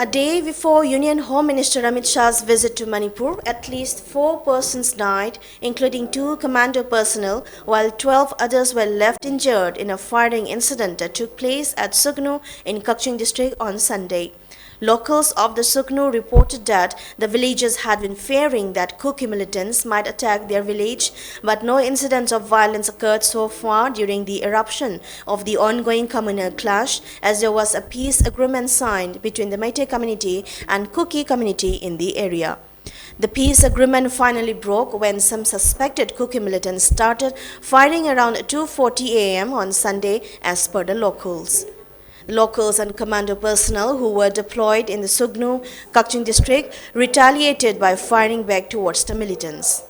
A day before Union Home Minister Amit Shah's visit to Manipur, at least 4 persons died, including 2 commando personnel, while 12 others were left injured in a firing incident that took place at Sugunu in Kaching district on Sunday. Locals of the Sugunu reported that the villagers had been fearing that Kuki militants might attack their village, but no incidents of violence occurred so far during the eruption of the ongoing communal clash, as there was a peace agreement signed between the Meitei community and Kuki community in the area. The peace agreement finally broke when some suspected Kuki militants started firing around 2:40 a.m. on Sunday, as per the locals. Locals and commando personnel who were deployed in the Sugnu, Kaching district retaliated by firing back towards the militants.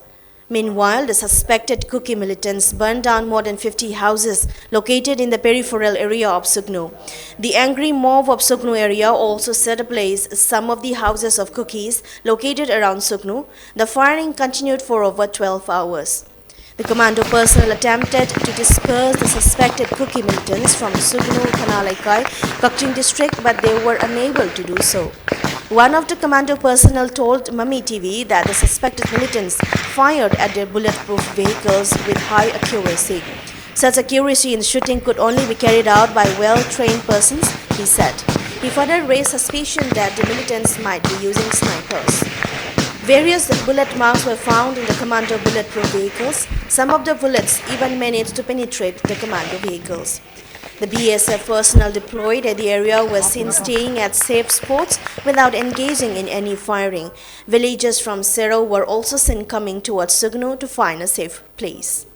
Meanwhile, the suspected Kuki militants burned down more than 50 houses located in the peripheral area of Sugnu. The angry mob of Sugnu area also set ablaze some of the houses of Kukis located around Sugnu. The firing continued for over 12 hours. The commando personnel attempted to disperse the suspected Kuki militants from Sugunu, Kanalaikai, Kaching district, but they were unable to do so. One of the commando personnel told MAMI TV that the suspected militants fired at their bulletproof vehicles with high accuracy. Such accuracy in shooting could only be carried out by well-trained persons, he said. He further raised suspicion that the militants might be using snipers. Various bullet marks were found in the commando bulletproof vehicles. Some of the bullets even managed to penetrate the commando vehicles. The BSF personnel deployed at the area were seen staying at safe spots without engaging in any firing. Villagers from Sero were also seen coming towards Sugnu to find a safe place.